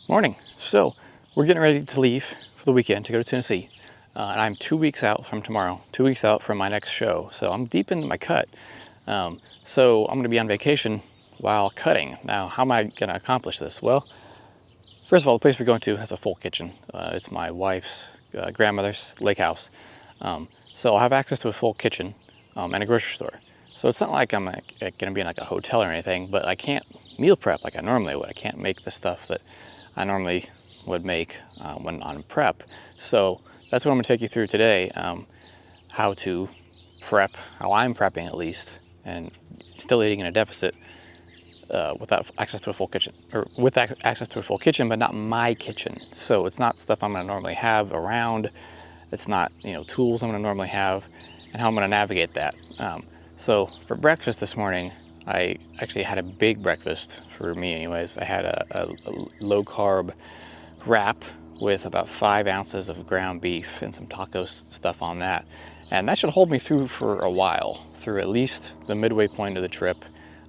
Morning. So we're getting ready to leave for the weekend to go to Tennessee. And I'm 2 weeks out from tomorrow, 2 weeks out from my next show. So I'm deep into my cut. So I'm going to be on vacation while cutting. Now, how am I going to accomplish this? Well, first of all, the place we're going to has a full kitchen. It's my wife's grandmother's lake house. So I'll have access to a full kitchen and a grocery store. So it's not like I'm going to be in like a hotel or anything, but I can't meal prep like I normally would. I can't make the stuff that I normally would make when on prep. So that's what I'm going to take you through today, how to prep, how I'm prepping at least, and still eating in a deficit without access to a full kitchen, or with access to a full kitchen, but not my kitchen. So it's not stuff I'm going to normally have around. It's not, tools I'm going to normally have, and how I'm going to navigate that. So for breakfast this morning, I actually had a big breakfast for me anyways. I had a low carb wrap with about 5 ounces of ground beef and some taco stuff on that. And that should hold me through for a while, through at least the midway point of the trip.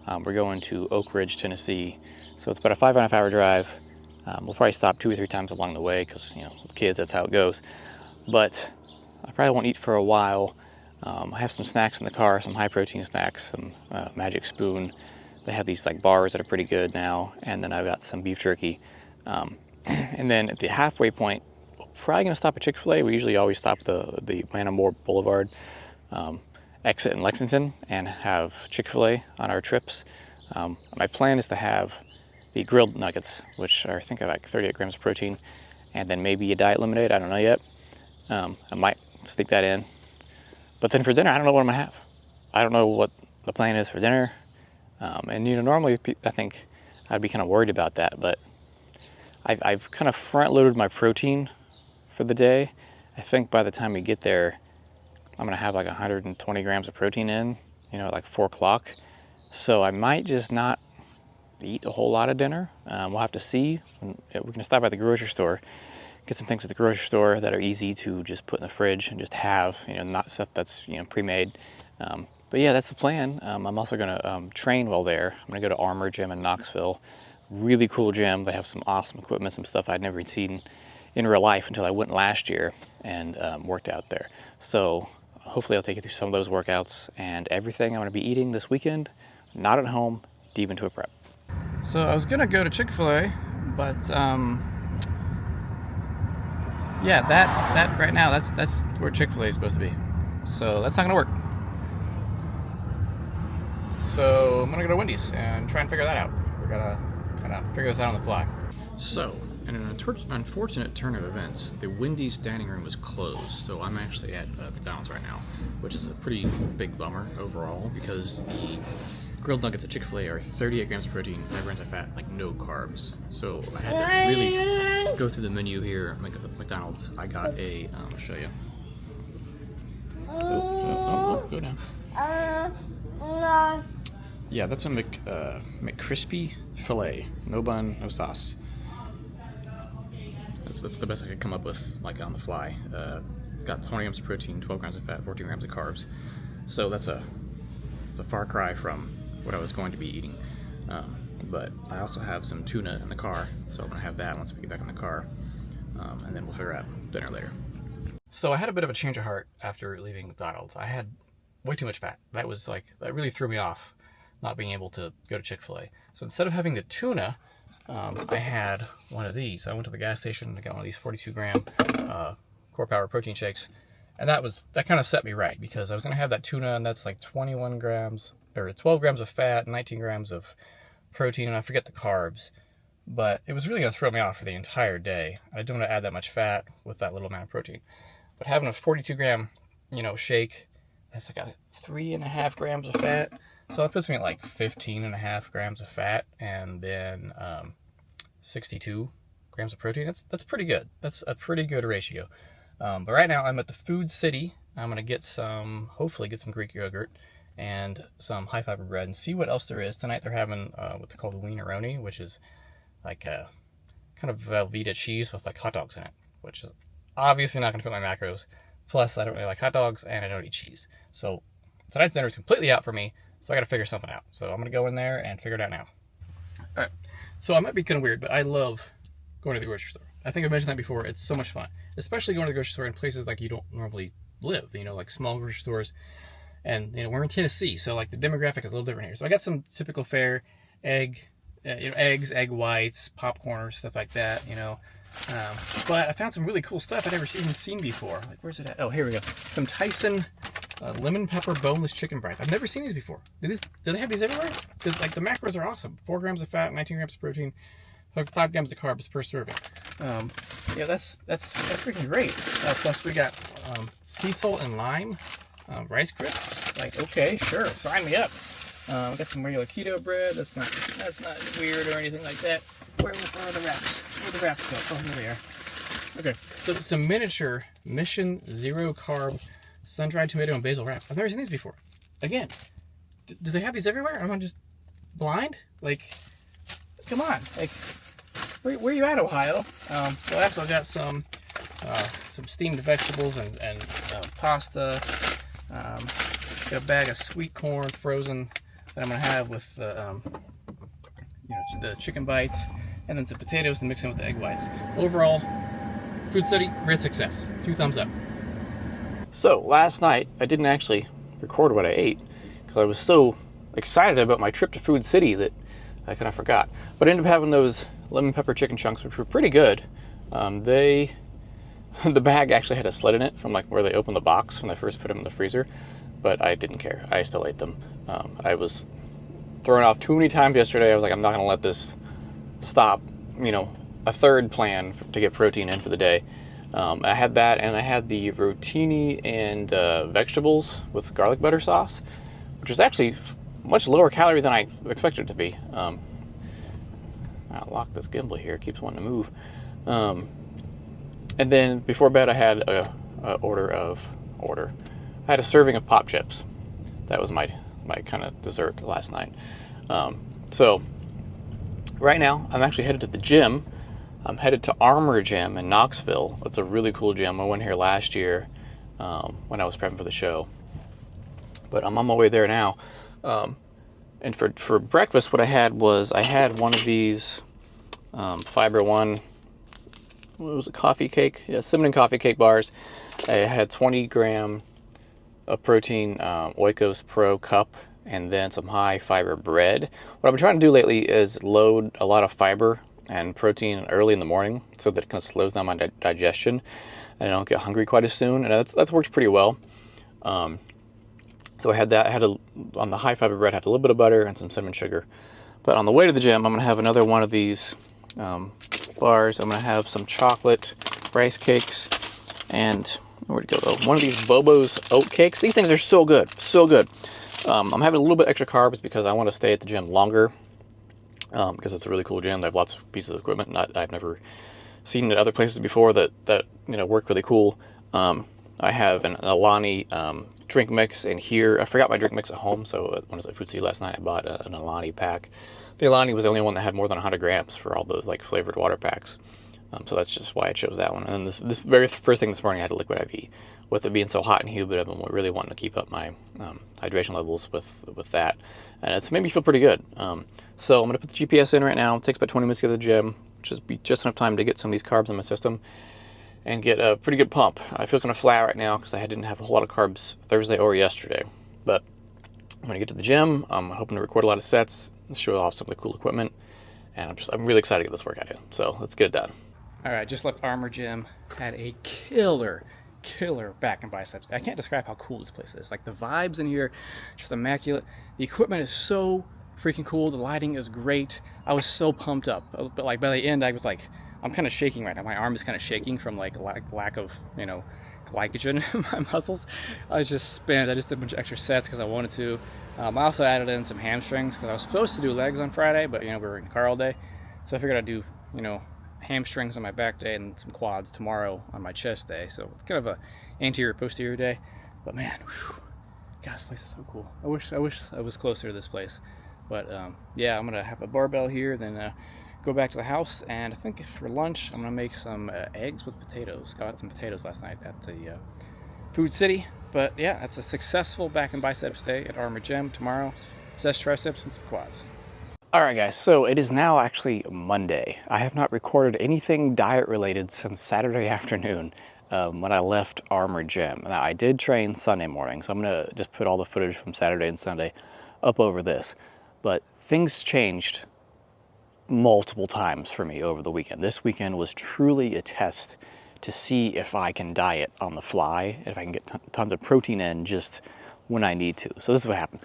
We're going to Oak Ridge, Tennessee. So it's about a 5.5 hour drive. We'll probably stop 2 or 3 times along the way because, with kids, that's how it goes. But I probably won't eat for a while. I have some snacks in the car, some high protein snacks, some Magic Spoon. They have these like bars that are pretty good now. And then I've got some beef jerky. And then at the halfway point, probably gonna stop at Chick-fil-A. We usually always stop the Moore Boulevard exit in Lexington and have Chick-fil-A on our trips. My plan is to have the grilled nuggets, which are I think are like 38 grams of protein, and then maybe a diet lemonade. I don't know yet. I might sneak that in. But then for dinner, I don't know what I'm gonna have. I don't know what the plan is for dinner. And normally I think I'd be kind of worried about that, but I've kind of front-loaded my protein for the day. I think by the time we get there, I'm gonna have like 120 grams of protein in, at like 4 o'clock. So I might just not eat a whole lot of dinner. We'll have to see. We're gonna stop by the grocery store, get some things at the grocery store that are easy to just put in the fridge and just have, not stuff that's, pre-made. But yeah, that's the plan. I'm also gonna train while there. I'm gonna go to Armor Gym in Knoxville. Really cool gym. They have some awesome equipment, some stuff I'd never seen in real life until I went last year and worked out there. So hopefully I'll take you through some of those workouts and everything I'm gonna be eating this weekend, not at home, deep into a prep. So I was gonna go to Chick-fil-A, but yeah, that right now, that's where Chick-fil-A is supposed to be. So that's not gonna work. So I'm gonna go to Wendy's and try and figure that out. We're gonna kind of figure this out on the fly. So, in an unfortunate turn of events, the Wendy's dining room was closed. So I'm actually at McDonald's right now, which is a pretty big bummer overall because the grilled nuggets at Chick-fil-A are 38 grams of protein, 5 grams of fat, like no carbs. So I had to really go through the menu here at McDonald's. I got a, I'll show you. Go down. Yeah, that's a McCrispy filet. No bun, no sauce. That's the best I could come up with, like on the fly. Got 20 grams of protein, 12 grams of fat, 14 grams of carbs. So it's a far cry from what I was going to be eating. But I also have some tuna in the car, so I'm gonna have that once we get back in the car. And then we'll figure out dinner later. So I had a bit of a change of heart after leaving McDonald's. I had way too much fat. That really threw me off, not being able to go to Chick-fil-A. So instead of having the tuna, I had one of these. I went to the gas station and got one of these 42 gram Core Power protein shakes. And that kind of set me right because I was gonna have that tuna and that's like 21 grams or 12 grams of fat, 19 grams of protein, and I forget the carbs. But it was really gonna throw me off for the entire day. I didn't want to add that much fat with that little amount of protein. But having a 42 gram, shake, that's like a 3.5 grams of fat. So that puts me at like 15.5 grams of fat and then 62 grams of protein. That's pretty good. That's a pretty good ratio. But right now I'm at the Food City. I'm going to hopefully get some Greek yogurt and some high fiber bread and see what else there is. Tonight they're having what's called wieneroni, which is like a kind of Velveeta cheese with like hot dogs in it, which is obviously not going to fit my macros. Plus, I don't really like hot dogs and I don't eat cheese. So tonight's dinner is completely out for me. So I got to figure something out. So I'm going to go in there and figure it out now. All right. So I might be kind of weird, but I love going to the grocery store. I think I've mentioned that before. It's so much fun, especially going to the grocery store in places like you don't normally live, you know, like small grocery stores. And, you know, we're in Tennessee, so like the demographic is a little different here. So I got some typical fare, eggs, egg whites, popcorn, stuff like that, you know. But I found some really cool stuff I'd never even seen before. Like, where's it at? Oh, here we go. Some Tyson lemon pepper boneless chicken breast. I've never seen these before. Do they have these everywhere? Because like the macros are awesome. 4 grams of fat, 19 grams of protein, 5 grams of carbs per serving. Yeah, that's freaking great. Plus we got sea salt and lime rice crisps. Like, okay, sure, sign me up. Got some regular keto bread. That's not weird or anything like that. Where are the wraps? Where the wraps go? Oh, here they are. Okay, so some miniature Mission Zero Carb sun-dried tomato and basil wraps. I've never seen these before. Again, do they have these everywhere? Am I just blind? Like, come on. Like, where are you at, Ohio? So I also got some steamed vegetables and pasta. Got a bag of sweet corn frozen that I'm gonna have with the chicken bites, and then some potatoes to mix in with the egg whites. Overall, food study, great success. 2 thumbs up. So last night I didn't actually record what I ate because I was so excited about my trip to Food City that I kind of forgot. But I ended up having those lemon pepper chicken chunks, which were pretty good. The bag actually had a slit in it from like where they opened the box when I first put them in the freezer, but I didn't care. I still ate them. I was thrown off too many times yesterday. I was like, I'm not gonna let this stop, you know, a third plan to get protein in for the day. I had that, and I had the rotini and vegetables with garlic butter sauce, which was actually much lower calorie than I expected it to be. I'll lock this gimbal here, it keeps wanting to move. And then before bed, I had I had a serving of pop chips. That was my kind of dessert last night. So right now, I'm actually headed to the gym. I'm headed to Armor Gym in Knoxville. It's a really cool gym. I went here last year when I was prepping for the show. But I'm on my way there now. And for breakfast, what I had was one of these Fiber One, what was it, coffee cake? Yeah, cinnamon coffee cake bars. I had 20 gram of protein Oikos Pro cup, and then some high fiber bread. What I've been trying to do lately is load a lot of fiber and protein early in the morning so that it kind of slows down my digestion and I don't get hungry quite as soon. And that's worked pretty well. So I had that. On the high fiber bread, I had a little bit of butter and some cinnamon sugar. But on the way to the gym, I'm going to have another one of these bars. I'm going to have some chocolate rice cakes and where'd it go though? One of these Bobo's oat cakes. These things are so good, so good. I'm having a little bit extra carbs because I want to stay at the gym longer because it's a really cool gym. They have lots of pieces of equipment I've never seen at other places before that work really cool. I have an Alani drink mix in here. I forgot my drink mix at home, so when I was at Food City last night, I bought an Alani pack. The Alani was the only one that had more than 100 grams for all those like flavored water packs. So that's just why I chose that one. And then this very first thing this morning, I had a liquid IV. With it being so hot and humid, I've been really wanting to keep up my hydration levels with that. And it's made me feel pretty good. So I'm going to put the GPS in right now. It takes about 20 minutes to get to the gym, which is just enough time to get some of these carbs in my system and get a pretty good pump. I feel kind of flat right now because I didn't have a whole lot of carbs Thursday or yesterday. But I'm going to get to the gym. I'm hoping to record a lot of sets, show off some of the cool equipment. And I'm really excited to get this workout in. So let's get it done. All right, just left Armor Gym. Had a killer back and biceps day. I can't describe how cool this place is. Like the vibes in here, just immaculate. The equipment is so freaking cool. The lighting is great. I was so pumped up. But like by the end, I was like, I'm kind of shaking right now. My arm is kind of shaking from like lack of, glycogen in my muscles. I just did a bunch of extra sets because I wanted to. I also added in some hamstrings because I was supposed to do legs on Friday, but we were in the car all day. So I figured I'd do, hamstrings on my back day and some quads tomorrow on my chest day. So it's kind of a anterior posterior day. But man, whew, God, this place is so cool. I wish I was closer to this place. But yeah, I'm gonna have a barbell here, then go back to the house, and I think for lunch I'm gonna make some eggs with potatoes. Got some potatoes last night at the Food City. But yeah, it's a successful back and biceps day at Armor Gym. Tomorrow, chest, triceps, and some quads. All right, guys, so it is now actually Monday. I have not recorded anything diet related since Saturday afternoon when I left Armor Gym. Now, I did train Sunday morning, so I'm gonna just put all the footage from Saturday and Sunday up over this. But things changed multiple times for me over the weekend. This weekend was truly a test to see if I can diet on the fly, if I can get tons of protein in just when I need to. So this is what happened.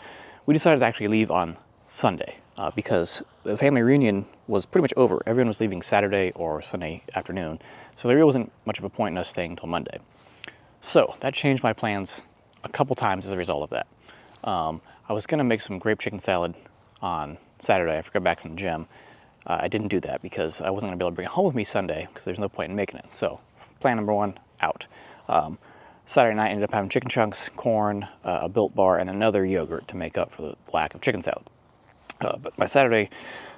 We decided to actually leave on Sunday because the family reunion was pretty much over. Everyone was leaving Saturday or Sunday afternoon, so there really wasn't much of a point in us staying until Monday. So that changed my plans a couple times as a result of that. I was gonna make some grape chicken salad on Saturday after I got back from the gym. I didn't do that because I wasn't gonna be able to bring it home with me Sunday because there's no point in making it. So plan number one, out. Saturday night I ended up having chicken chunks, corn, a Built Bar, and another yogurt to make up for the lack of chicken salad. But my Saturday,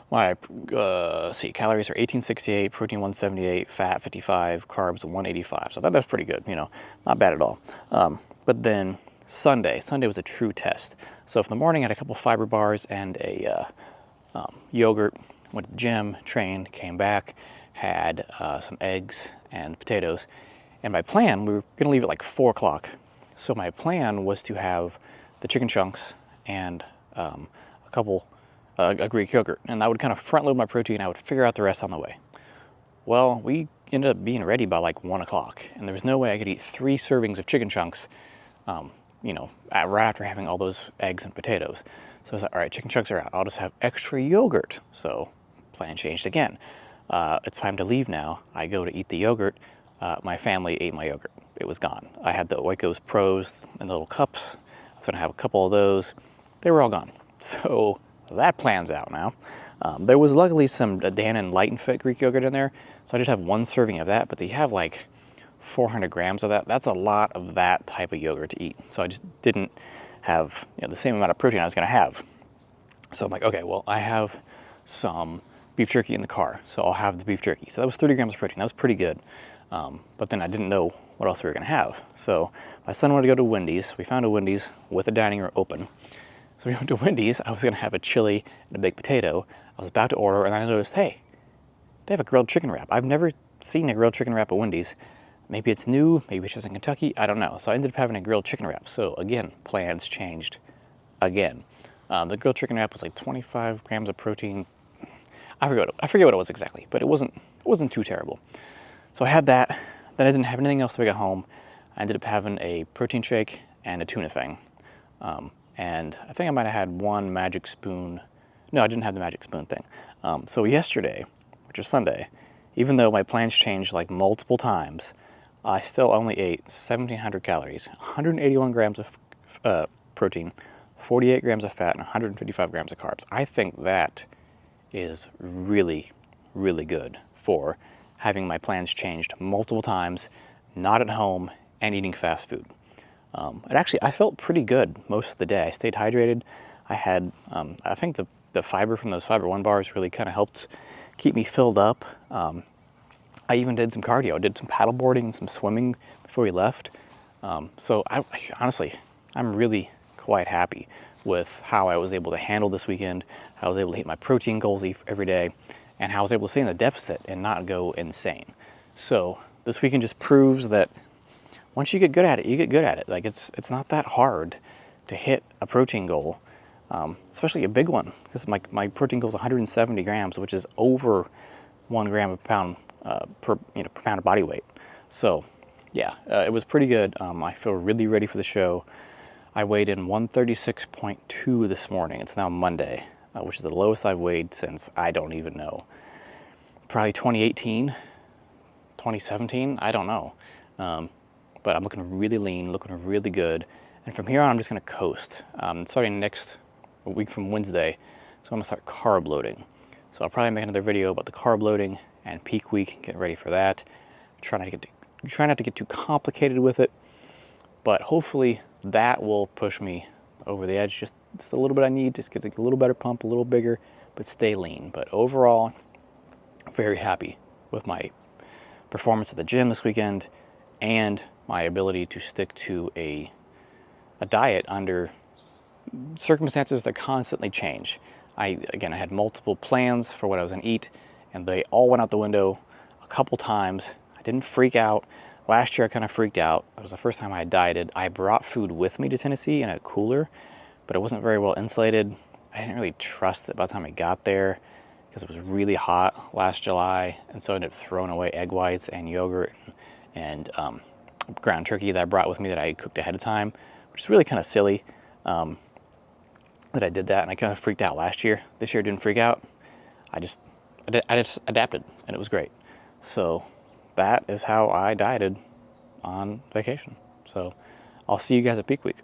my calories are 1868, protein 178, fat 55, carbs 185. So that's pretty good, you know, not bad at all. But then Sunday was a true test. So for the morning I had a couple fiber bars and a yogurt, went to the gym, trained, came back, had some eggs and potatoes. And my plan, we were gonna leave at like 4 o'clock. So my plan was to have the chicken chunks and a Greek yogurt, and that would kind of front load my protein. I would figure out the rest on the way. Well, we ended up being ready by like 1 o'clock, and there was no way I could eat 3 servings of chicken chunks, you know, right after having all those eggs and potatoes. So I was like, all right, chicken chunks are out. I'll just have extra yogurt. So plan changed again. It's time to leave now. I go to eat the yogurt. My family ate my yogurt. It was gone. I had the Oikos Pros in the little cups. I was gonna have a couple of those. They were all gone. So that plan's out now. There was luckily some Dannon Light and Fit Greek yogurt in there, so I just have 1 serving of that, but they have like 400 grams of that. That's a lot of that type of yogurt to eat. So I just didn't have, you know, the same amount of protein I was gonna have. So I'm like, okay, well, I have some beef jerky in the car, so I'll have the beef jerky. So that was 30 grams of protein. That was pretty good. But then I didn't know what else we were gonna have. So my son wanted to go to Wendy's. We found a Wendy's with a dining room open. So we went to Wendy's. I was gonna have a chili and a baked potato. I was about to order, and I noticed, hey, they have a grilled chicken wrap. I've never seen a grilled chicken wrap at Wendy's. Maybe it's new, maybe it's just in Kentucky, I don't know. So I ended up having a grilled chicken wrap. So again, plans changed again. The grilled chicken wrap was like 25 grams of protein. I forget what it was exactly, but it wasn't too terrible. So I had that. Then I didn't have anything else to get home. I ended up having a protein shake and a tuna thing. And I think I might have had 1 magic spoon. No, I didn't have the magic spoon thing. So yesterday, which was Sunday, even though my plans changed like multiple times, I still only ate 1,700 calories, 181 grams of protein, 48 grams of fat, and 155 grams of carbs. I think that is really, really good for having my plans changed multiple times, not at home, and eating fast food. And actually, I felt pretty good most of the day. I stayed hydrated. I had, I think the fiber from those Fiber One bars really kind of helped keep me filled up. I even did some cardio. I did some paddle boarding and some swimming before we left. So honestly, I'm really quite happy with how I was able to handle this weekend, how I was able to hit my protein goals every day, and how I was able to stay in the deficit and not go insane. So this weekend just proves that once you get good at it, you get good at it. Like it's not that hard to hit a protein goal, especially a big one, because my protein goal is 170 grams, which is over 1 gram per pound per pound of body weight. So yeah, it was pretty good. I feel really ready for the show. I weighed in 136.2 this morning. It's now Monday, which is the lowest I've weighed since I don't even know. Probably 2018, 2017, I don't know. But I'm looking really lean, looking really good. And from here on, I'm just gonna coast. Starting next week from Wednesday, so I'm gonna start carb loading. So I'll probably make another video about the carb loading and peak week, get ready for that. Try not to get too complicated with it, but hopefully that will push me over the edge. Just a little bit I need, just get a little better pump, a little bigger, but stay lean. But overall, very happy with my performance at the gym this weekend and my ability to stick to a diet under circumstances that constantly change. Again, I had multiple plans for what I was gonna eat, and they all went out the window a couple times. I didn't freak out. Last year I kind of freaked out. It was the first time I dieted. I brought food with me to Tennessee in a cooler, but it wasn't very well insulated. I didn't really trust it by the time I got there because it was really hot last July, and so I ended up throwing away egg whites and yogurt and ground turkey that I brought with me that I cooked ahead of time, which is really kind of silly that I did that, and I kind of freaked out last year. This year I didn't freak out. I just adapted, and it was great. So that is how I dieted on vacation. So I'll see you guys at Peak Week.